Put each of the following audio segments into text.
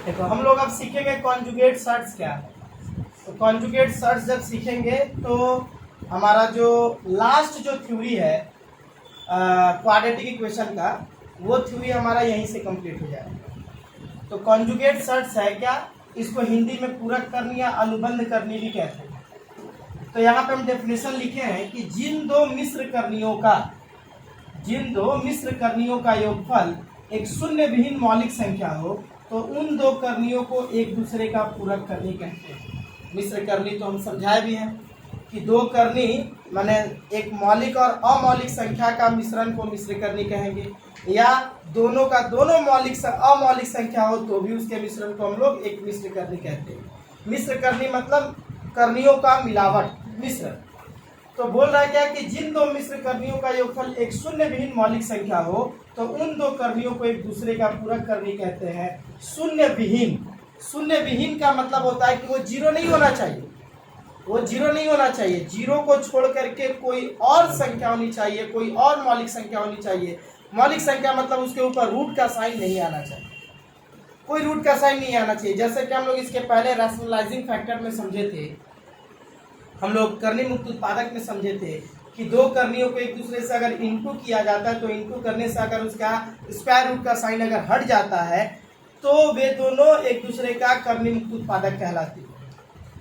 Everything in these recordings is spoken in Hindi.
देखो हम लोग अब सीखेंगे कॉन्जुगेट सर्ट्स क्या है। तो कॉन्जुगेट सर्ट्स जब सीखेंगे तो हमारा जो लास्ट जो थ्योरी है क्वाड्रेटिक इक्वेशन का, वो थ्योरी हमारा यहीं से कंप्लीट हो जाएगा। तो कॉन्जुगेट सर्ट्स है क्या, इसको हिंदी में पूरक करनी या अनुबंध करनी भी कहते हैं। तो यहाँ पे हम डेफिनेशन लिखे हैं कि जिन दो मिश्र करणियों का योगफल एक शून्य विहीन मौलिक संख्या हो तो उन दो करणियों को एक दूसरे का पूरक करनी कहते हैं। मिश्र करनी तो हम समझाए भी हैं कि दो करनी माने एक मौलिक और अमौलिक संख्या का मिश्रण को मिश्र करनी कहेंगे, या दोनों का दोनों मौलिक अमौलिक संख्या हो तो भी उसके मिश्रण को हम लोग एक मिश्र करनी कहते हैं। मिश्र करनी मतलब करणियों का मिलावट, मिश्रण। तो बोल रहा है क्या कि जिन दो मिश्र करणियों का योगफल एक शून्य विहीन मौलिक संख्या हो तो उन दो करणियों को एक दूसरे का पूरक करनी कहते हैं। शून्य विहीन का मतलब होता है कि वो जीरो नहीं होना चाहिए, जीरो को छोड़ करके कोई और संख्या होनी चाहिए, कोई और मौलिक संख्या होनी चाहिए। मौलिक संख्या मतलब उसके ऊपर रूट का साइन नहीं आना चाहिए, कोई रूट का साइन नहीं आना चाहिए। जैसे कि हम लोग इसके पहले रैशनलाइजिंग फैक्टर में समझे थे, हम लोग करनी मुक्त उत्पादक में समझे थे कि दो करणियों को एक दूसरे से अगर इनटू किया जाता है तो इनटू करने से अगर उसका स्क्वायर रूट का साइन अगर हट जाता है तो वे दोनों एक दूसरे का करनी मुक्त उत्पादक कहलाती है।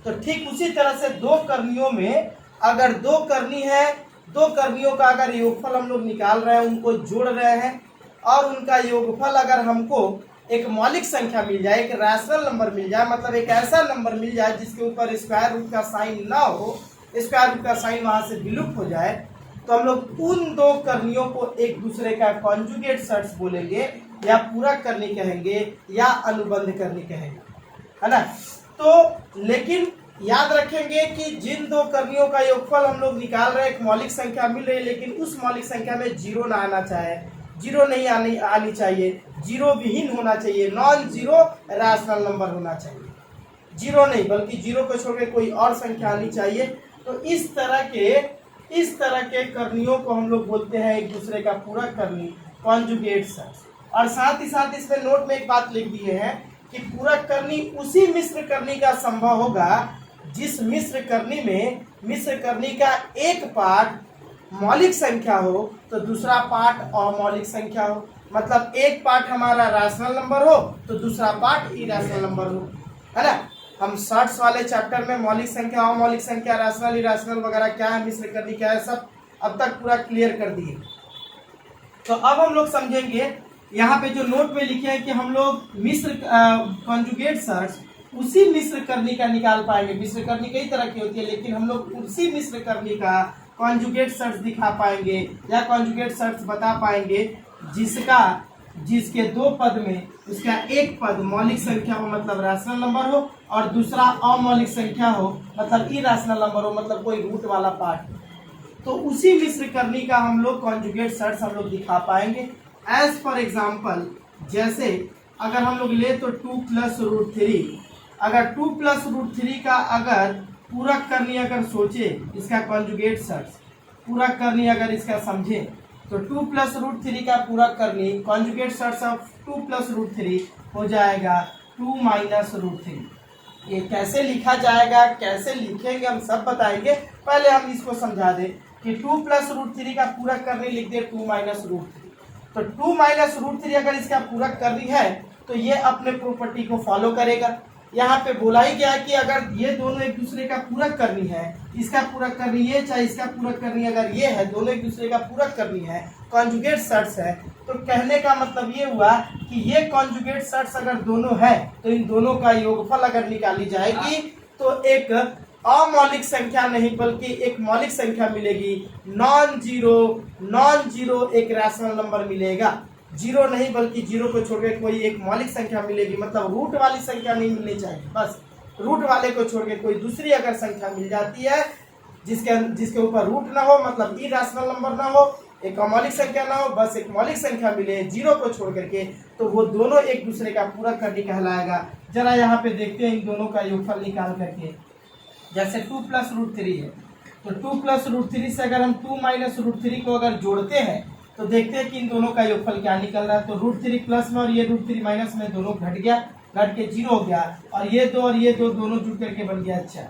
तो ठीक उसी तरह से दो करणियों में अगर दो करनी है, दो करणियों का अगर योगफल हम लोग निकाल रहे हैं, उनको जोड़ रहे हैं और उनका योगफल अगर हमको एक मौलिक संख्या मिल जाए, एक रैशनल नंबर मिल जाए, मतलब एक ऐसा नंबर मिल जाए जिसके ऊपर स्क्वायर रूट का साइन ना हो, स्क्वायर रूट का साइन वहां से विलुप्त हो जाए, तो हम लोग उन दो करणियों को एक दूसरे का कॉन्जुगेट सर्ट्स बोलेंगे, या पूरक करनी कहेंगे, या अनुबंध करनी कहेंगे, है ना। तो लेकिन याद रखेंगे कि जिन दो करणियों का योगफल हम लोग निकाल रहे हैं, एक मौलिक संख्या मिल रही है, लेकिन उस मौलिक संख्या में जीरो ना आना चाहे, जीरो नहीं आनी चाहिए, जीरो विहीन होना चाहिए, नॉन जीरो रैशनल नंबर होना चाहिए, जीरो नहीं बल्कि जीरो को छोड़ के कोई और संख्या आनी चाहिए। तो इस तरह के करणियों को हम लोग बोलते हैं एक दूसरे का पूरक करनी, कॉन्जुगेट सर्ट्स। और साथ ही साथ इसमें नोट में एक बात लिख दिए हैं कि पूरक करनी उसी मिश्र करनी का संभव होगा जिस मिश्र करनी का एक पार्ट मौलिक संख्या हो तो दूसरा पार्ट अमौलिक संख्या हो। मतलब एक पार्ट हमारा रैशनल नंबर हो तो दूसरा पार्ट इरैशनल नंबर हो, है ना। हम सर्ट्स वाले चैप्टर में मौलिक संख्या, अमौलिक संख्या, रैशनल, इरैशनल वगैरह क्या है, मिश्र करनी क्या है, सब अब तक पूरा क्लियर कर दिए। तो अब हम लोग समझेंगे यहाँ पे जो नोट में लिखे हैं कि हम लोग मिश्र कॉन्जुगेट सर्ट्स उसी मिश्र करनी का निकाल पाएंगे। मिश्र करनी कई तरह की होती है, लेकिन हम लोग उसी मिश्र करनी का कॉन्जुगेट सर्ट्स दिखा पाएंगे या कॉन्जुगेट सर्ट्स बता पाएंगे जिसके दो पद में उसका एक पद मौलिक संख्या हो मतलब रैशनल नंबर हो, और दूसरा अमौलिक संख्या हो मतलब इरैशनल नंबर हो, मतलब कोई रूट वाला पार्ट। तो उसी मिश्र करनी का हम लोग कॉन्जुगेट सर्ट्स हम लोग दिखा पाएंगे। एज फॉर एग्जाम्पल, जैसे अगर हम लोग ले तो 2 + √3, अगर 2 + √3 का अगर पूरक करनी अगर सोचे, इसका कॉन्जुगेट सर्ट्स पूरक करनी अगर इसका समझे तो 2 + √3 का पूरक करनी कॉन्जुगेट सर्ट्स ऑफ 2 + √3 हो जाएगा 2 - √3। ये कैसे लिखा जाएगा, कैसे लिखेंगे हम सब बताएंगे। पहले हम इसको समझा दें कि 2 + √3 का पूरक करनी लिख दे 2 - √3। तो 2 - √3 अगर इसका पूरक करनी है तो ये अपने प्रॉपर्टी को फॉलो करेगा। यहाँ पे बोला ही गया कि अगर ये दोनों एक दूसरे का पूरक करनी है, इसका पूरक करनी ये चाहे इसका पूरक करनी अगर ये है, दोनों एक दूसरे का पूरक करनी है, कॉन्जुगेट सर्ट्स है, तो कहने का मतलब ये हुआ कि ये कॉन्जुगेट सर्ट्स अगर दोनों है तो इन दोनों का योगफल अगर निकाली जाएगी तो एक अमौलिक संख्या नहीं बल्कि एक मौलिक संख्या मिलेगी, नॉन जीरो एक रैशनल नंबर मिलेगा। जीरो नहीं बल्कि जीरो को छोड़ के कोई एक मौलिक संख्या मिलेगी, मतलब रूट वाली संख्या नहीं मिलनी चाहिए, बस रूट वाले को छोड़ के कोई दूसरी अगर संख्या मिल जाती है जिसके ऊपर रूट ना हो, मतलब इरैशनल नंबर ना हो, एक अमौलिक संख्या ना हो, बस एक मौलिक संख्या मिले जीरो को छोड़ करके, तो वो दोनों एक दूसरे का पूरक करनी कहलाएगा। जरा यहाँ पे देखते हैं इन दोनों का योगफल निकाल करके। जैसे 2 + √3 है तो 2 + √3 से अगर हम 2 - √3 को अगर जोड़ते हैं तो देखते हैं कि इन दोनों का योगफल क्या निकल रहा है। तो √3 प्लस में और ये √3 माइनस में दोनों घट गया, घट के 0 हो गया, और ये दो दोनों जुड़ करके बन गया 4।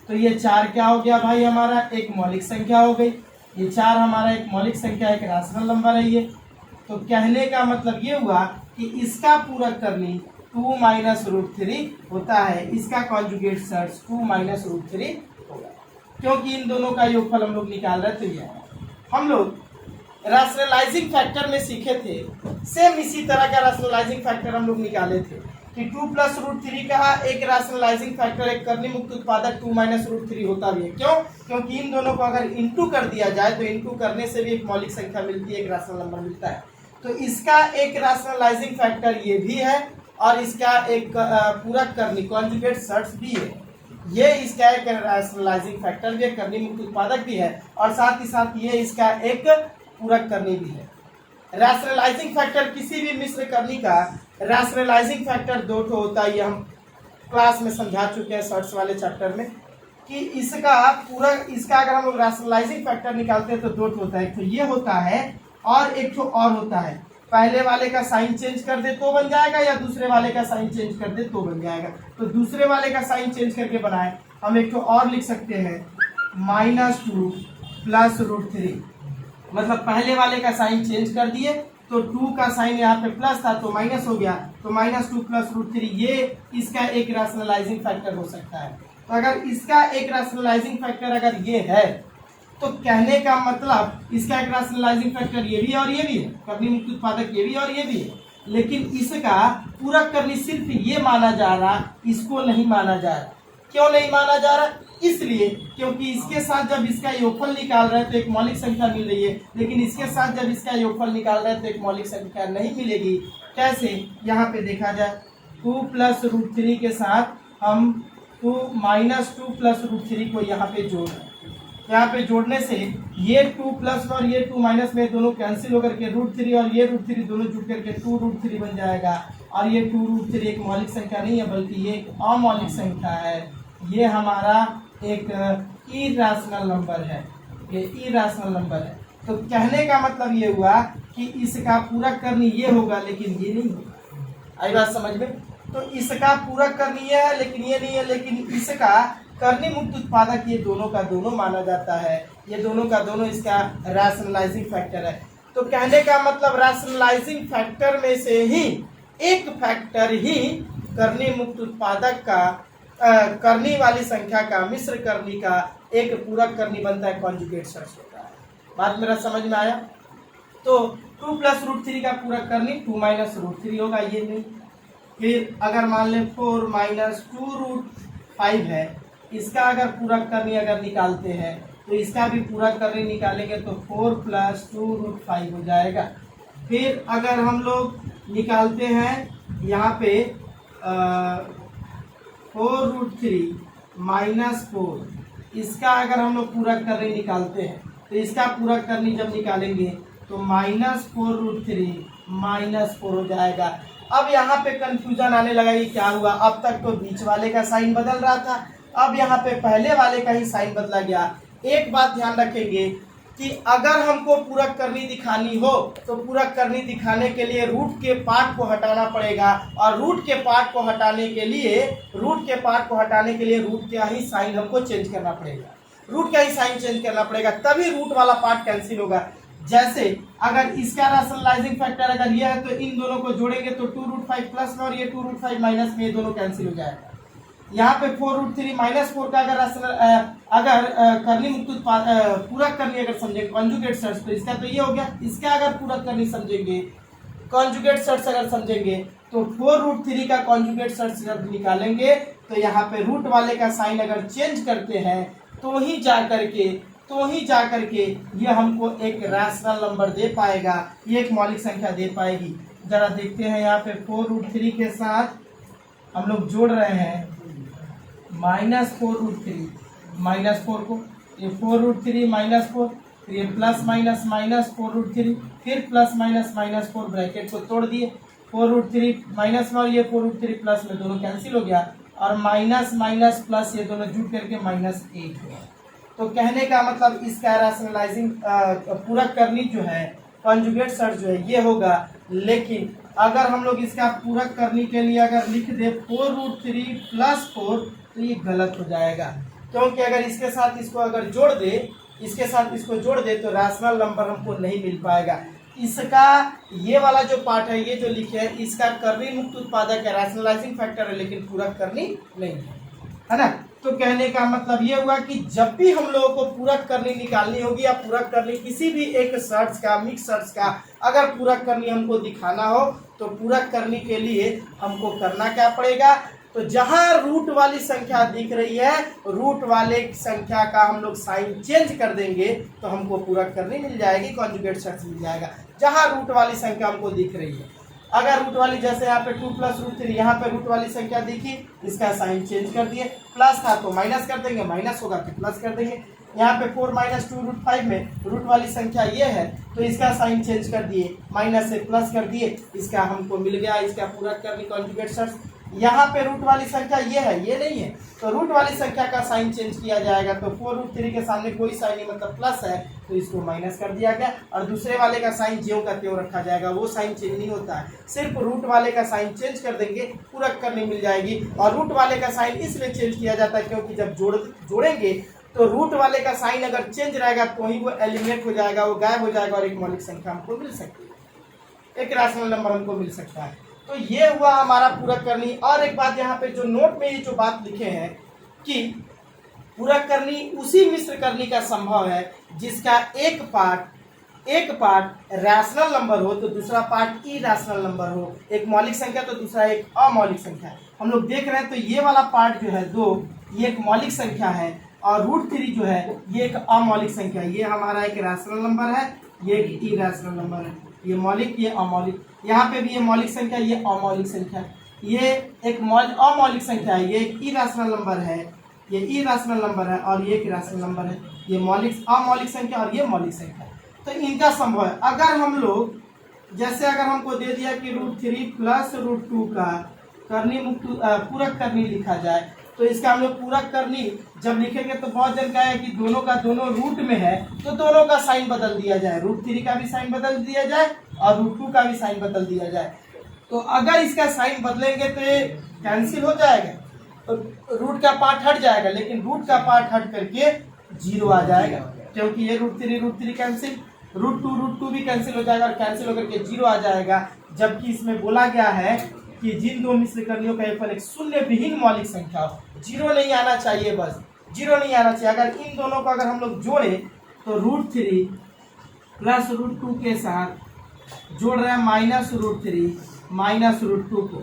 तो ये 4 क्या हो गया भाई, हमारा एक मौलिक संख्या हो गई। ये 4 हमारा एक मौलिक संख्या, एक रैशनल नंबर है ये। तो कहने का मतलब ये हुआ कि इसका पूरक करनी 2 माइनस रूट 3 होता है, इसका कॉन्जुगेट सर्च 2 माइनस रूट 3 होगा, क्योंकि इन दोनों का योगफल हम लोग निकाल रहे। तो ये हम लोग रैशनलाइजिंग फैक्टर में सीखे थे, सेम इसी तरह का रैशनलाइजिंग फैक्टर हम लोग निकाले थे कि 2 प्लस रूट 3 का एक रैशनलाइजिंग फैक्टर, एक करनी मुक्त उत्पादक 2 माइनस रूट 3 होता भी है। क्यों? क्योंकि इन दोनों को अगर इंटू कर दिया जाए तो इंटू करने से भी एक मौलिक संख्या मिलती है, एक रैशनल नंबर मिलता है। तो इसका एक रैशनलाइजिंग फैक्टर ये भी है, और इसका एक पूरक करनी कॉन्जुगेट सर्च भी है। ये इसका एक रैशनलाइजिंग फैक्टर भी है, करनी मुक्त उत्पादक भी है, और साथ ही साथ ये इसका एक पूरक करनी भी है। रैशनलाइजिंग फैक्टर किसी भी मिश्र करनी का रैशनलाइजिंग फैक्टर 2 होता है। ये हम क्लास में समझा चुके हैं सर्ट्स वाले चैप्टर में कि इसका अगर हम लोग रैशनलाइजिंग फैक्टर निकालते हैं तो 2 होता है। एक तो ये होता है और एक तो और होता है। पहले वाले का साइन चेंज कर दे तो बन जाएगा, या दूसरे वाले का साइन चेंज कर दे तो बन जाएगा। तो दूसरे वाले का साइन चेंज करके बनाए हम एक तो और लिख सकते हैं -2 प्लस रूट 3। मतलब पहले वाले का साइन चेंज कर दिए तो 2 का साइन यहाँ पे प्लस था तो माइनस हो गया, तो -2 प्लस रूट 3 ये इसका एक रैशनलाइजिंग फैक्टर हो सकता है। तो अगर इसका एक रैशनलाइजिंग फैक्टर अगर ये है तो कहने का मतलब इसका एक रैशनलाइजिंग फैक्टर ये भी और ये भी है, करनी मुक्त उत्पादक ये भी और ये भी है। लेकिन इसका पूरक करनी सिर्फ ये माना जा रहा, इसको नहीं माना जा रहा। क्यों नहीं माना जा रहा? इसलिए क्योंकि इसके साथ जब इसका योगफल निकाल रहे हैं तो एक मौलिक संख्या मिल रही है, लेकिन इसके साथ जब इसका योगफल निकाल रहे हैं तो एक मौलिक संख्या नहीं मिलेगी। कैसे? यहाँ पे देखा जाए 2 प्लस रूट 3 के साथ हम 2 प्लस रूट 3 को यहाँ पे जोड़ रहे हैं। यहाँ पे जोड़ने से ये 2 प्लस और ये 2 माइनस में दोनों कैंसिल होकर के रूट 3 और ये रूट 3 दोनों जुड़ करके 2 रूट 3 बन जाएगा। और ये 2 रूट 3 एक मौलिक संख्या नहीं है बल्कि ये एक अमौलिक संख्या है। ये हमारा एक इरैशनल नंबर है, ये इरैशनल नंबर है। तो कहने का मतलब ये हुआ कि इसका पूरक करनी ये होगा लेकिन ये नहीं होगा। आई बात समझ में? तो इसका पूरक करनी ये है लेकिन ये नहीं है, लेकिन इसका करनी मुक्त उत्पादक ये दोनों का दोनों माना जाता है। ये दोनों का दोनों इसका रैशनलाइजिंग फैक्टर है। तो कहने का मतलब रैशनलाइजिंग फैक्टर में से ही एक फैक्टर ही करनी मुक्त उत्पादक का करनी वाली संख्या का मिश्र करनी का एक पूरक करनी बनता है, कॉन्जुगेट सर्च होता है। बात मेरा समझ में आया? तो 2 प्लस रूट 3 का पूरक करनी 2 माइनस रूट 3 होगा, ये नहीं। फिर अगर मान लें 4 माइनस 2 रूट 5 है, इसका अगर पूरक करनी अगर निकालते हैं तो इसका भी पूरक करनी निकालेंगे तो 4 प्लस 2 रूट 5 हो जाएगा। फिर अगर हम लोग निकालते हैं यहाँ पे 4 रूट 3 माइनस 4, इसका अगर हम लोग पूरक करनी निकालते हैं तो इसका पूरक करनी जब निकालेंगे तो -4 रूट 3 -4 हो जाएगा। अब यहाँ पे कंफ्यूजन आने लगा, ये क्या हुआ? अब तक तो बीच वाले का साइन बदल रहा था, अब यहाँ पे पहले वाले का ही साइन बदला गया। एक बात ध्यान रखेंगे कि अगर हमको पूरक करनी दिखानी हो तो पूरक करनी दिखाने के लिए रूट के पार्ट को हटाना पड़ेगा, और रूट के पार्ट को हटाने के लिए रूट का ही साइन हमको चेंज करना पड़ेगा। रूट का ही साइन चेंज करना पड़ेगा तभी रूट वाला पार्ट कैंसिल होगा। जैसे अगर इसका रैशनलाइजिंग फैक्टर अगर ये है तो इन दोनों को जोड़ेंगे तो 2 रूट 5 प्लस में और ये 2 रूट 5 माइनस में, ये दोनों कैंसिल हो जाएगा। यहाँ पे 4 रूट 3 माइनस 4 का अगर करनी मुक्त पूरक करनी अगर समझेंगे कॉन्जुगेट सर्च तो इसका तो ये हो गया। इसका अगर पूरक करनी समझेंगे कॉन्जुगेट सर्च अगर समझेंगे तो 4 रूट 3 का कॉन्जुगेट सर्च जब निकालेंगे तो यहाँ पे रूट वाले का साइन अगर चेंज करते हैं तो ही जा करके ये हमको एक रैशनल नंबर दे पाएगा, ये एक मौलिक संख्या दे पाएगी। जरा देखते हैं यहाँ पे 4 रूट 3 के साथ हम लोग जोड़ रहे हैं -4 रूट 3 -4 को, ये 4 रूट 3 -4, फिर ये प्लस माइनस -4 रूट 3, फिर प्लस माइनस -4, ब्रैकेट को तोड़ दिए। 4 रूट 3 माइनस में और ये 4 रूट 3 प्लस में दोनों कैंसिल हो गया, और माइनस माइनस प्लस ये दोनों जुड़ करके -8 हुआ। तो कहने का मतलब इसका रैशनलाइजिंग पूरक करनी जो है कॉन्जुगेट सर्च जो है ये होगा, लेकिन अगर हम लोग इसका पूरक करने के लिए अगर लिख दे 4√3 + 4 तो ये गलत हो जाएगा, क्योंकि अगर इसके साथ इसको अगर जोड़ दे, इसके साथ इसको जोड़ दे तो रैशनल नंबर हमको नहीं मिल पाएगा। इसका ये वाला जो पार्ट है, ये जो लिखे है, इसका करनी मुक्त उत्पादक है, रैशनलाइजिंग फैक्टर है, लेकिन पूरक करनी नहीं है ना। तो कहने का मतलब ये हुआ कि जब भी हम लोगों को पूरक करनी निकालनी होगी या पूरक करनी किसी भी एक शर्त का, मिक्स शर्त का अगर पूरक करनी हमको दिखाना हो तो पूरक करने के लिए हमको करना क्या पड़ेगा, तो जहां रूट वाली संख्या दिख रही है, रूट वाले संख्या का हम लोग साइन चेंज कर देंगे तो हमको पूरक करनी मिल जाएगी, कॉन्जुगेट शर्त मिल जाएगा। जहां रूट वाली संख्या हमको दिख रही है, अगर रूट वाली जैसे यहाँ पे 2 + √3, यहाँ पे रूट वाली संख्या देखी, इसका साइन चेंज कर दिए, प्लस था तो माइनस कर देंगे, माइनस होगा तो प्लस कर देंगे। यहाँ पे 4 - 2√5 में रूट वाली संख्या ये है तो इसका साइन चेंज कर दिए, माइनस से प्लस कर दिए, इसका हमको मिल गया इसका पूरक करनी कॉन्जुगेट शर्त। यहाँ पे रूट वाली संख्या ये है, ये नहीं है, तो रूट वाली संख्या का साइन चेंज किया जाएगा, तो 4√3 के सामने कोई साइन नहीं मतलब प्लस है तो इसको माइनस कर दिया गया, और दूसरे वाले का साइन ज्यों का त्यों रखा जाएगा, वो साइन चेंज नहीं होता है, सिर्फ रूट वाले का साइन चेंज कर देंगे, पूरक करनी मिल जाएगी। और रूट वाले का साइन इसलिए चेंज किया जाता है क्योंकि जब जोड़ेंगे तो रूट वाले का साइन अगर चेंज रहेगा तो ही वो एलिमिनेट हो जाएगा, वो गायब हो जाएगा और एक मौलिक संख्या हमको मिल सकती है, एक रैशनल नंबर हमको मिल सकता है। तो ये हुआ हमारा पूरक करनी। और एक बात यहाँ पे जो नोट में ये जो बात लिखे हैं कि पूरक करनी उसी मिश्र करनी का संभव है जिसका एक पार्ट रैशनल नंबर हो तो दूसरा पार्ट इरैशनल नंबर हो, एक मौलिक संख्या तो दूसरा एक अमौलिक संख्या। हम लोग देख रहे हैं तो ये वाला पार्ट जो है 2, ये एक मौलिक संख्या है, और √3 जो है ये एक अमौलिक संख्या है। ये हमारा एक रैशनल नंबर है, ये एक इरैशनल नंबर है, ये मौलिक ये अमौलिक। यहाँ पे भी ये मौलिक संख्या, ये अमौलिक संख्या, ये एक अमौलिक संख्या है, ये एक इरैशनल नंबर है, ये इरैशनल नंबर है, और ये एक रैशनल नंबर है, ये मौलिक अमौलिक संख्या और ये मौलिक संख्या। तो इनका संभव है अगर हम लोग जैसे अगर हमको दे दिया कि √3 + √2 का करनी मुक्त पूरक करनी लिखा जाए, तो इसका हम लोग पूरक करनी जब लिखेंगे तो बहुत जन का है कि दोनों का दोनों रूट में है तो दोनों का साइन बदल दिया जाए, √3 का भी साइन बदल दिया जाए और √2 का भी साइन बदल दिया जाए। तो अगर इसका साइन बदलेंगे तो ये कैंसिल हो जाएगा, तो रूट का पार्ट हट जाएगा, लेकिन रूट का पार्ट हट करके 0 आ जाएगा, क्योंकि ये √3 कैंसिल, √2 भी कैंसिल हो जाएगा और कैंसिल होकर के 0 आ जाएगा। जबकि इसमें बोला गया है कि जिन दो मिश्र करनियों का योगफल एक शून्य विहीन मौलिक संख्या हो, 0 नहीं आना चाहिए, बस 0 नहीं आना चाहिए। अगर इन दोनों को अगर हम लोग जोड़े तो √3 + √2 के साथ जोड़ रहे हैं -√3 -√2 को,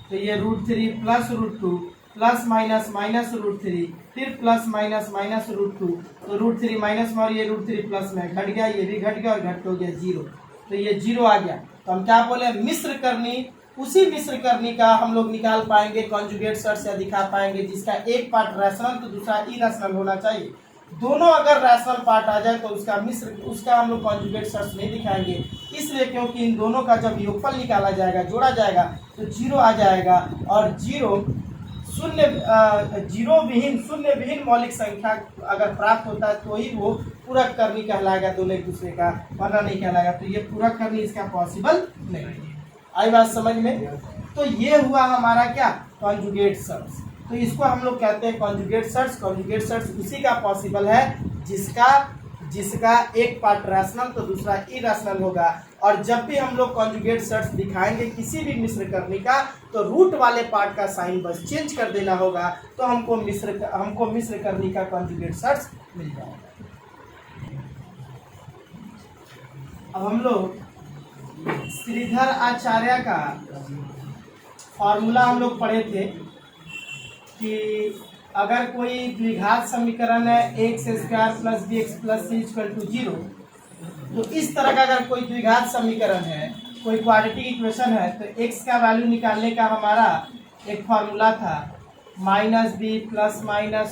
तो ये √3 + √2 +- -√3 फिर +- -√2, तो √3 माइनस में और ये √3 प्लस में घट गया, ये भी घट गया और घट हो गया 0, तो ये 0 आ गया। तो हम क्या बोले, मिश्र करनी उसी मिश्र करनी का हम लोग निकाल पाएंगे, कॉन्जुगेट शर्त से दिखा पाएंगे जिसका एक पार्ट रैशनल तो दूसरा इरैशनल होना चाहिए। दोनों अगर रैशनल पार्ट आ जाए तो उसका हम लोग कॉन्जुगेट शर्त नहीं दिखाएंगे, इसलिए क्योंकि इन दोनों का जब योगफल निकाला जाएगा, जोड़ा जाएगा तो 0 आ जाएगा, और 0 शून्य विहीन मौलिक संख्या अगर प्राप्त होता है तो ही वो पूरक करनी कहलाएगा दोनों एक दूसरे का, वरना नहीं कहलाएगा। तो ये पूरक करनी इसका पॉसिबल नहीं है। आई बात समझ में? तो ये हुआ हमारा क्या, कॉन्जुगेट शर्त। तो इसको हम लोग कहते हैं कॉन्जुगेट शर्त। कॉन्जुगेट शर्त उसी का पॉसिबल है जिसका एक पार्ट रैशनल तो दूसरा इरैशनल होगा। और जब भी हम लोग कॉन्जुगेट शर्त दिखाएंगे किसी भी मिश्र करनी का, तो रूट वाले पार्ट का साइन बस चेंज कर देना होगा, तो हमको मिश्र करनी का कॉन्जुगेट शर्त मिल जाएगा। अब हम लोग श्रीधर आचार्य का फॉर्मूला हम लोग पढ़े थे कि अगर कोई द्विघात समीकरण है x² + bx + c = 0, तो इस तरह का अगर कोई द्विघात समीकरण है, कोई क्वाड्रेटिक इक्वेशन है, तो x का वैल्यू निकालने का हमारा एक फॉर्मूला था -b ± √b² -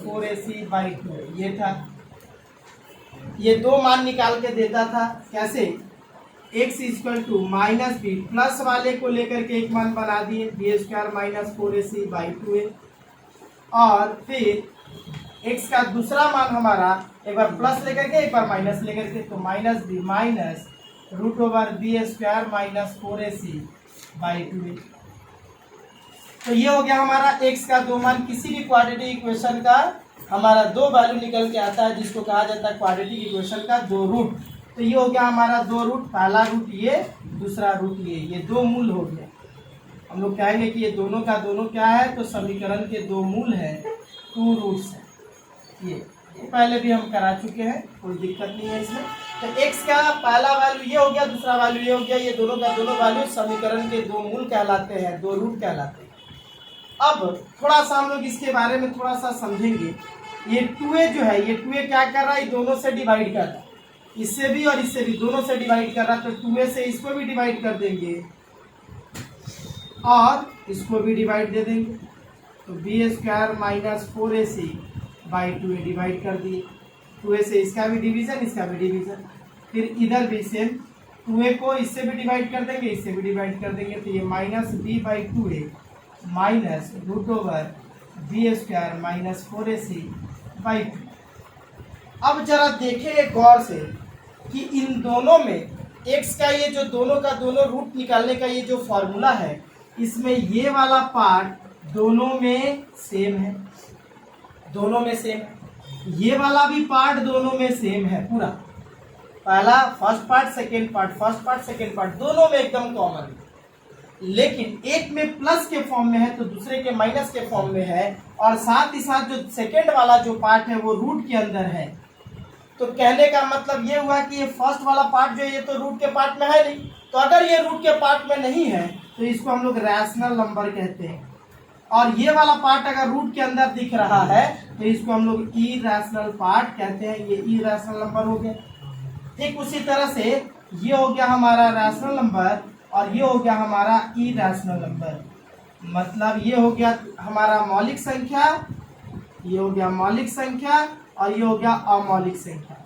4ac/2, ये था। ये दो मान निकाल के देता था, कैसे, x = -b, प्लस वाले को लेकर के एक मान बना दिए b² - 4ac/2 है, और फिर x का दूसरा मान हमारा एक बार प्लस लेकर के एक बार माइनस लेकर के, तो -b root over b square minus 4ac/2a। तो ये हो गया हमारा x का दो मान। किसी भी क्वाड्रेटिक इक्वेशन का हमारा दो वैल्यू निकल के आता है जिसको कहा जाता है क्वाड्रेटिक इक्वेशन का दो रूट। तो ये हो गया हमारा दो रूट, पहला रूट ये, दूसरा रूट ये दो मूल हो गया। हम लोग कहेंगे कि ये दोनों का दोनों क्या है, तो समीकरण के दो मूल है, टू रूट्स है। ये पहले भी हम करा चुके हैं, कोई दिक्कत नहीं है इसमें। तो x का पहला वैल्यू ये हो गया, दूसरा वैल्यू ये हो गया, ये दोनों का दोनों वैल्यू समीकरण के दो मूल कहलाते हैं, दो रूट कहलाते हैं। अब थोड़ा सा हम लोग इसके बारे में थोड़ा सा समझेंगे। ये 2a जो है, ये 2a क्या कर रहा है, दोनों से डिवाइड कर रहा है, इससे भी और इससे भी, दोनों से डिवाइड कर रहा है। तो 2a से इसको भी डिवाइड कर देंगे और इसको भी डिवाइड दे देंगे। तो B square minus 4ac/2a divide कर दिए। 2a से इसका भी डिवीजन, इसका भी डिवीजन। फिर इधर भी सेम 2a को इससे भी डिवाइड कर देंगे, इससे भी डिवाइड कर देंगे। तो ये minus b/2a minus root over b square minus 4ac/2। अब जरा देखेंगे गौर से कि इन दोनों में x का ये जो दोनों का दोनों रूट निकालने का ये जो फॉर्मूला है, इसमें ये वाला पार्ट दोनों में सेम है, दोनों में सेम है। ये वाला भी पार्ट दोनों में सेम है पूरा, पहला first part, second part, first part, second part, दोनों में एकदम कॉमन है। लेकिन एक में प्लस के फॉर्म में है तो दूसरे के माइनस के फॉर्म में है, और साथ ही साथ जो सेकेंड वाला जो पार्ट है वो रूट के अंदर है। तो कहने का मतलब ये हुआ कि ये फर्स्ट वाला पार्ट जो है ये तो रूट के पार्ट में है नहीं। तो अगर ये रूट के पार्ट में नहीं है तो इसको हम लोग रैशनल नंबर कहते हैं, और ये वाला पार्ट अगर रूट के अंदर दिख रहा है तो इसको हम लोग इरैशनल पार्ट कहते हैं। ये इरैशनल नंबर हो गया। ठीक उसी तरह से ये हो गया हमारा रैशनल नंबर और ये हो गया हमारा इरैशनल नंबर। मतलब ये हो गया हमारा मौलिक संख्या, ये हो गया मौलिक संख्या, और ये हो गया अमौलिक संख्या,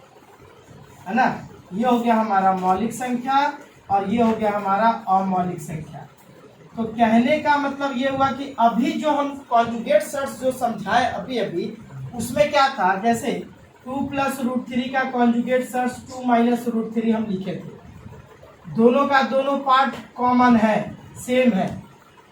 है ना। ये हो गया हमारा मौलिक संख्या और ये हो गया हमारा अमौलिक संख्या। तो कहने का मतलब ये हुआ कि अभी जो हम कॉन्जुगेट शर्ट्स जो समझाए अभी अभी, उसमें क्या था, जैसे 2 + √3 का कॉन्जुगेट शर्ट्स 2 - √3 हम लिखे थे। दोनों का दोनों पार्ट कॉमन है, सेम है,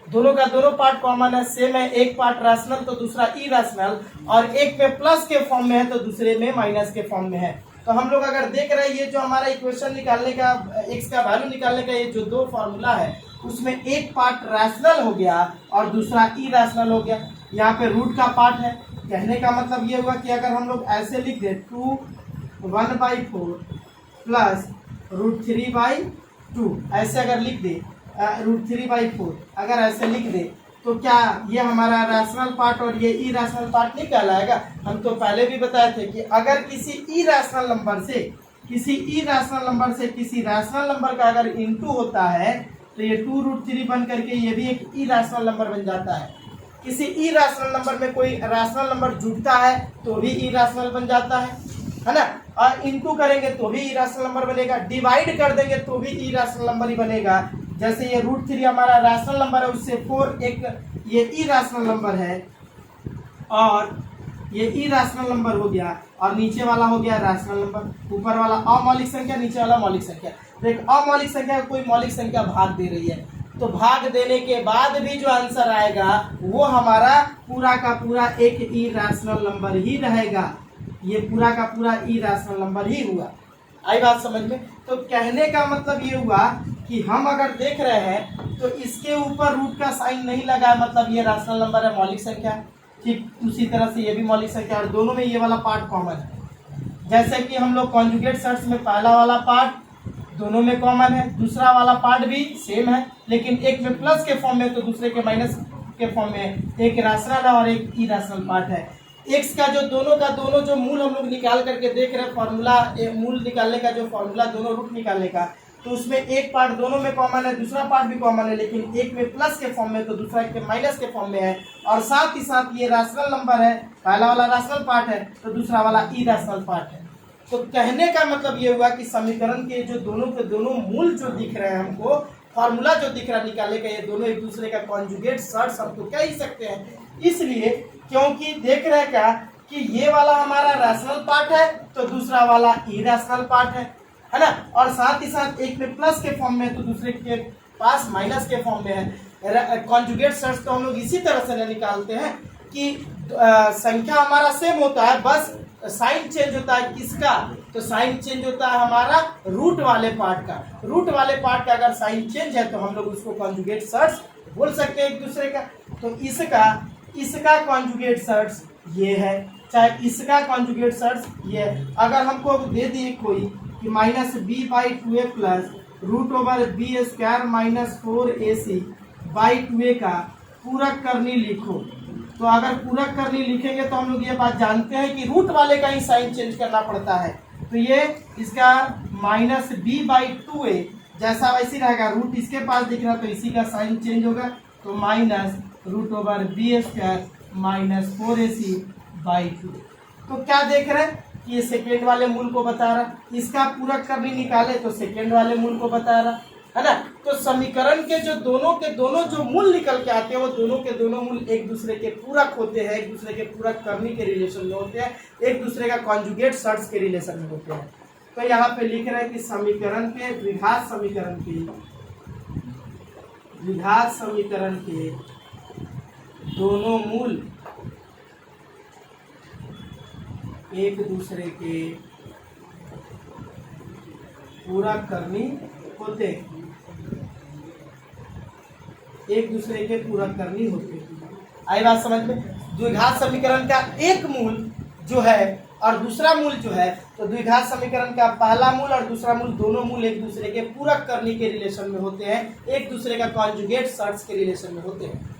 दोनों का दोनों पार्ट कॉमन है, सेम है। एक पार्ट रैशनल तो दूसरा इरैशनल, और एक में प्लस के फॉर्म में है तो दूसरे में माइनस के फॉर्म में है। तो हम लोग अगर देख रहे हैं ये जो हमारा इक्वेशन निकालने का, x का वैल्यू निकालने का ये जो दो फॉर्मूला है, उसमें एक पार्ट रैशनल हो गया और दूसरा इरैशनल हो गया। यहाँ पे रूट का पार्ट है। कहने का मतलब ये हुआ कि अगर हम लोग ऐसे लिख दे 2 1/4 प्लस √3/2, ऐसे अगर लिख दे √3/4 अगर ऐसे लिख दे, तो क्या ये हमारा रैशनल पार्ट और ये इरैशनल पार्ट नहीं कहलाएगा। हम तो पहले भी बताए थे कि अगर किसी इरैशनल नंबर से किसी रैशनल नंबर का अगर इनटू होता है तो ये 2√3 बन करके ये भी एक इरैशनल नंबर बन जाता है। किसी इरैशनल नंबर में कोई रैशनल नंबर जुड़ता है तो भी इरैशनल बन जाता है ना। और इनटू करेंगे तो भी इरैशनल नंबर बनेगा, डिवाइड कर देंगे तो भी इरैशनल नंबर ही बनेगा। जैसे ये √3 हमारा रैशनल नंबर है, उससे 4 एक ये इरैशनल नंबर है, और ये इरैशनल नंबर हो गया, और नीचे वाला हो गया रैशनल नंबर। ऊपर वाला अमौलिक संख्या, नीचे वाला मौलिक संख्या। तो एक अमौलिक संख्या को कोई मौलिक संख्या भाग दे रही है, तो भाग देने के बाद भी जो आंसर आएगा वो हमारा पूरा का पूरा एक इरैशनल नंबर ही रहेगा। ये पूरा का पूरा इरैशनल नंबर ही हुआ। आई बात समझ में। तो कहने का मतलब ये हुआ कि हम अगर देख रहे हैं तो इसके ऊपर रूट का साइन नहीं लगा है, मतलब ये रैशनल नंबर है, मौलिक संख्या। ठीक उसी तरह से ये भी मौलिक संख्या, और दोनों में ये वाला पार्ट कॉमन है। जैसे कि हम लोग कॉन्जुगेट शर्ट्स में पहला वाला पार्ट दोनों में कॉमन है, दूसरा वाला पार्ट भी सेम है, लेकिन एक में प्लस के फॉर्म में तो दूसरे के माइनस के फॉर्म में। एक रैशनल है और एक इरैशनल पार्ट है। एक्स का जो दोनों का दोनों जो मूल हम लोग निकाल करके देख रहे हैं, फॉर्मूला मूल निकालने का जो फॉर्मूला दोनों रूट निकालने का, तो उसमें एक पार्ट दोनों में कॉमन है, दूसरा पार्ट भी कॉमन है, लेकिन एक में प्लस के फॉर्म में तो दूसरा के माइनस के फॉर्म में है। और साथ ही साथ ये रैशनल नंबर है, पहला वाला रैशनल पार्ट है तो दूसरा वाला इरैशनल पार्ट है। तो कहने का मतलब ये हुआ कि समीकरण के जो दोनों के दोनों मूल जो दिख रहे हैं हमको, फॉर्मूला जो दिख रहा है निकालने का, ये दोनों एक दूसरे का कॉन्जुगेट शर्ट्स हम तो कह ही सकते हैं। इसलिए क्योंकि देख रहे क्या कि ये वाला हमारा रैशनल पार्ट है तो दूसरा वाला इरैशनल पार्ट है है ना, और साथ ही साथ एक में प्लस के फॉर्म में है तो दूसरे के पास माइनस के फॉर्म में है। कॉन्जुगेट सर्च तो हम लोग इसी तरह से निकालते हैं कि संख्या हमारा सेम होता है, बस साइन चेंज होता है। किसका? तो साइन चेंज होता है हमारा रूट वाले पार्ट का। रूट वाले पार्ट का अगर साइन चेंज है तो हम लोग उसको कॉन्जुगेट सर्च बोल सकते हैं एक दूसरे का। तो इसका कॉन्जुगेट सर्च ये है, चाहे इसका कॉन्जुगेट सर्च ये है। अगर हमको दे दिए कोई कि -b/2a plus √b² minus 4ac by 2a का पूरक करनी लिखो, तो अगर पूरक करनी लिखेंगे तो हम लोग ये बात जानते हैं कि रूट वाले का ही साइन चेंज करना पड़ता है। तो ये इसका -b/2a जैसा वैसी रहेगा, रूट इसके पास दिख रहा तो इसी का साइन चेंज होगा, तो -√b² माइनस 4ac बाई 2। तो क्या देख रहे हैं कि ये सेकेंड वाले मूल को बता रहा, इसका पूरक करनी निकाले तो सेकेंड वाले मूल को बता रहा है ना। तो समीकरण के दोनों जो मूल निकल के आते हैं वो दोनों के दोनों मूल एक दूसरे के पूरक होते हैं, एक दूसरे के पूरक करने के रिलेशन में होते हैं, एक दूसरे का कॉन्जुगेट सर्च के रिलेशन में होते हैं। तो यहाँ पे लिख रहे हैं कि समीकरण के द्विघात समीकरण के दोनों मूल एक दूसरे के पूरक करनी होते, एक दूसरे के पूरक करनी होते। आई बात समझ में? द्विघात समीकरण का एक मूल जो है और दूसरा मूल जो है, तो द्विघात समीकरण का पहला मूल और दूसरा मूल दोनों मूल एक दूसरे के पूरक करने के रिलेशन में होते हैं, एक दूसरे का कॉन्जुगेट सर्च के रिलेशन में होते हैं।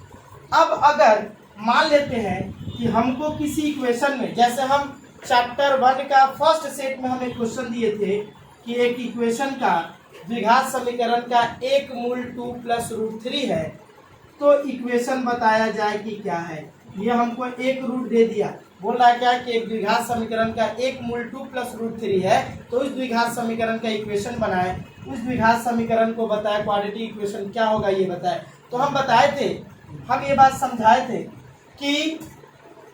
अब अगर मान लेते हैं कि हमको किसी इक्वेशन में, जैसे हम चैप्टर 1 का फर्स्ट सेट में हमें क्वेश्चन दिए थे कि एक इक्वेशन का द्विघात समीकरण का एक मूल 2 + √3 है, तो इक्वेशन बताया जाए कि क्या है। ये हमको एक रूट दे दिया, बोल रहा है क्या कि एक द्विघात समीकरण का एक मूल 2 + √3 है, तो उस द्विघात समीकरण का इक्वेशन बनाए, उस द्विघात समीकरण को बताए क्वाड्रेटिक इक्वेशन क्या होगा ये बताए। तो हम बताए थे, हम ये बात समझाए थे कि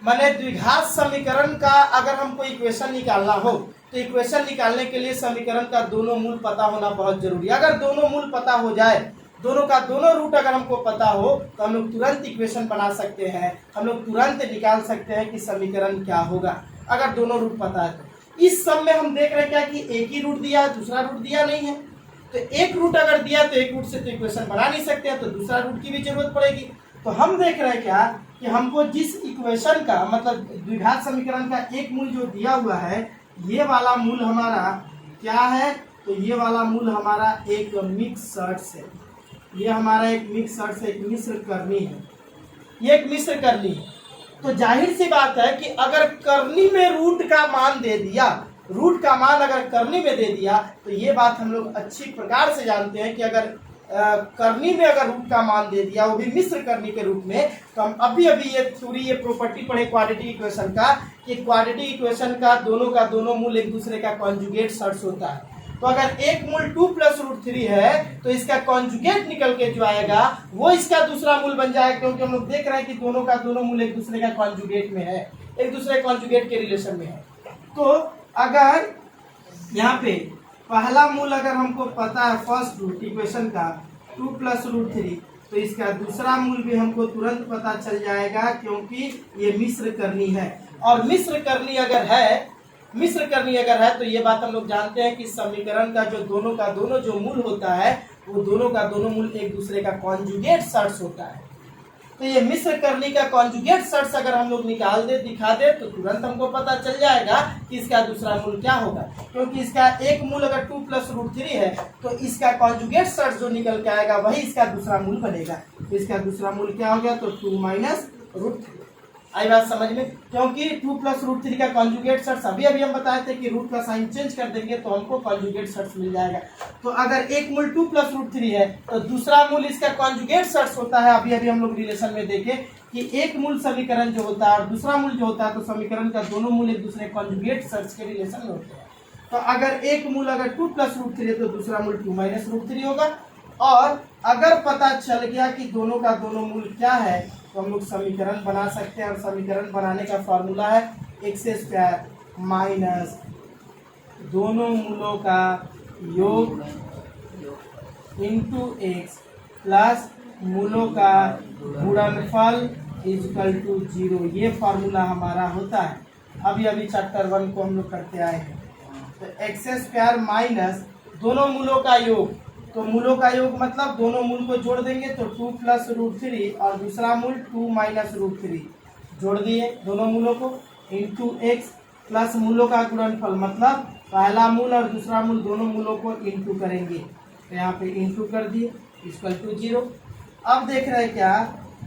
माने द्विघात समीकरण का अगर हमको इक्वेशन निकालना हो तो इक्वेशन निकालने के लिए समीकरण का दोनों मूल पता होना बहुत जरूरी है। अगर दोनों मूल पता हो जाए, दोनों का दोनों रूट अगर हमको पता हो तो हम लोग तुरंत इक्वेशन बना सकते हैं, हम लोग तुरंत निकाल सकते हैं कि समीकरण क्या होगा अगर दोनों रूट पता है तो। इस सब में हम देख रहे हैं क्या कि एक ही रूट दिया है, दूसरा रूट दिया नहीं है। तो एक रूट अगर दिया तो एक रूट से तो इक्वेशन बना नहीं सकते हैं, तो दूसरा रूट की भी जरूरत पड़ेगी। तो हम देख रहे हैं क्या कि हमको जिस इक्वेशन का मतलब द्विघात समीकरण का एक मूल जो दिया हुआ है, ये वाला मूल हमारा क्या है, तो ये वाला मूल हमारा एक मिक्स सर्ट्स है। ये हमारा एक मिक्स सर्ट्स है, एक मिश्र करनी है, ये एक मिश्र करनी है। तो जाहिर सी बात है कि अगर करनी में रूट का मान दे दिया, रूट का मान अगर करनी में दे दिया, तो ये बात हम लोग अच्छी प्रकार से जानते हैं कि अगर करनी में अगर रूट का मान दे दिया, वो भी मिश्र करनी के रूप में, तो हम अभी ये थ्योरी, ये प्रॉपर्टी पढ़े क्वाड्रेटिक इक्वेशन का कि क्वाड्रेटिक इक्वेशन का दोनों मूल एक दूसरे का कॉन्जुगेट सर्च होता है। तो अगर एक मूल 2 + √3 है तो इसका कॉन्जुगेट निकल के जो आएगा वो इसका दूसरा मूल बन जाएगा, क्योंकि हम लोग देख रहे हैं कि दोनों का दोनों मूल एक दूसरे का कॉन्जुगेट में है, एक दूसरे कॉन्जुगेट के रिलेशन में है। तो अगर यहाँ पे पहला मूल अगर हमको पता है फर्स्ट रूट इक्वेशन का 2 + √3, तो इसका दूसरा मूल भी हमको तुरंत पता चल जाएगा, क्योंकि ये मिश्र करनी है। और मिश्र करनी अगर है तो ये बात हम लोग जानते हैं कि समीकरण का जो दोनों का दोनों जो मूल होता है वो दोनों का दोनों मूल एक दूसरे का कॉन्जुगेट सर्च होता है। तो ये मिश्र करनी का कॉन्जुगेट सर्च अगर हम लोग निकाल दे, दिखा दे, तो तुरंत हमको पता चल जाएगा कि इसका दूसरा मूल क्या होगा, क्योंकि इसका एक मूल अगर 2 + √3 है तो इसका कॉन्जुगेट सर्च जो निकल के आएगा वही इसका दूसरा मूल बनेगा। तो इसका दूसरा मूल क्या हो गया, तो 2 - √3। आई बात समझ में? क्योंकि 2 + √3 का कॉन्जुगेट सर्च अभी हम बताए थे कि रूट का साइन चेंज कर देंगे तो हमको कॉन्जुगेट सर्च मिल जाएगा। तो अगर एक मूल 2 + √3 है तो दूसरा मूल इसका कॉन्जुगेट सर्च होता है। अभी हम लोग रिलेशन में देखे कि एक मूल समीकरण जो होता है और दूसरा मूल जो होता है, तो समीकरण का दोनों मूल एक दूसरे कॉन्जुगेट सर्च के रिलेशन में होते हैं। तो अगर एक मूल अगर 2 + √3 है तो दूसरा मूल 2 - √3 होगा। और अगर पता चल गया कि दोनों का दोनों मूल क्या है तो हम लोग समीकरण बना सकते हैं, और समीकरण बनाने का फॉर्मूला है x² - दोनों मूलों का योग इंटू एक्स प्लस मूलों का गुणनफल इक्वल टू 0। ये फॉर्मूला हमारा होता है। अभी चैप्टर 1 को हम लोग करते आए हैं। तो एक्स स्क्वायर माइनस दोनों मूलों का योग, तो मूलों का योग मतलब दोनों मूल को जोड़ देंगे तो 2 प्लस √3 और दूसरा मूल 2 माइनस √3 जोड़ दिए दोनों मूलों को, इंटू एक्स प्लस मूलों का गुणनफल मतलब पहला मूल और दूसरा मूल दोनों मूलों को इंटू करेंगे, तो यहाँ पे इंटू कर दिए इक्वल टू 0। अब देख रहे हैं क्या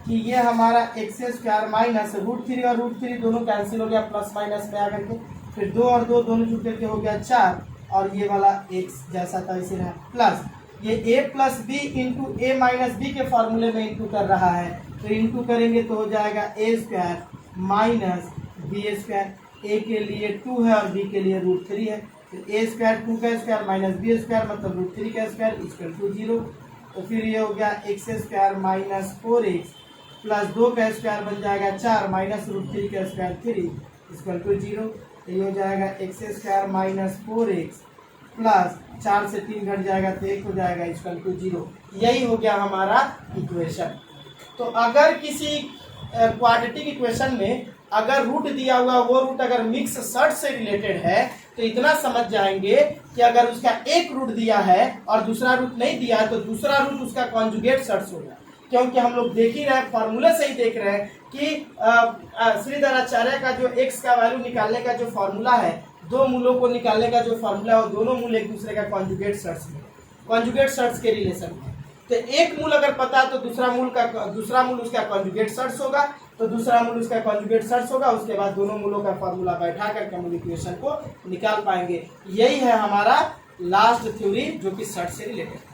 कि ये हमारा एक्स स्क्वायर माइनस √3 और √3 दोनों कैंसिल हो गया प्लस माइनस में आकर के, फिर 2 और 2 दोनों जुड़ करके हो गया 4 और ये वाला एक्स जैसा था वैसे रहा, प्लस ये a plus b into a minus b के फॉर्मूले में इंटू कर रहा है, तो इंटू करेंगे तो हो जाएगा a square minus b square. a के लिए 2 है और b के लिए √3 है, तो a स्क्वायर 2 का स्क्वायर माइनस बी स्क्वायर मतलब √3 का स्क्वायर इक्वल टू 0। तो फिर ये हो गया x square minus 4x plus 2 का स्क्वायर बन जाएगा 4 माइनस √3 का स्क्वायर 3 इक्वल टू 0। तो ये हो जाएगा x square minus 4x plus 4 से 3 घट जाएगा तो 1 हो जाएगा इक्वल टू 0। यही हो गया हमारा इक्वेशन। तो अगर किसी क्वाड्रेटिक इक्वेशन में अगर रूट दिया हुआ वो रूट अगर मिक्स सर्ट से रिलेटेड है तो इतना समझ जाएंगे कि अगर उसका एक रूट दिया है और दूसरा रूट नहीं दिया है तो दूसरा रूट उसका कॉन्जुगेट सर्ट होगा, क्योंकि हम लोग देख ही रहे हैं फॉर्मूले से ही देख रहे हैं कि श्रीधराचार्य का जो एक्स का वैल्यू निकालने का जो फॉर्मूला है, दो मूलों को निकालने का जो फॉर्मूला है, दोनों मूल एक दूसरे का कॉन्जुगेट सर्ट्स के रिलेशन में। तो एक मूल अगर पता है तो दूसरा मूल उसका कॉन्जुगेट सर्ट्स होगा, तो दूसरा मूल उसका कॉन्जुगेट सर्ट्स होगा, उसके बाद दोनों मूलों का फॉर्मूला बैठा करके हम इक्वेशन को निकाल पाएंगे। यही है हमारा लास्ट थ्योरी जो कि सर्ट से रिलेटेड है।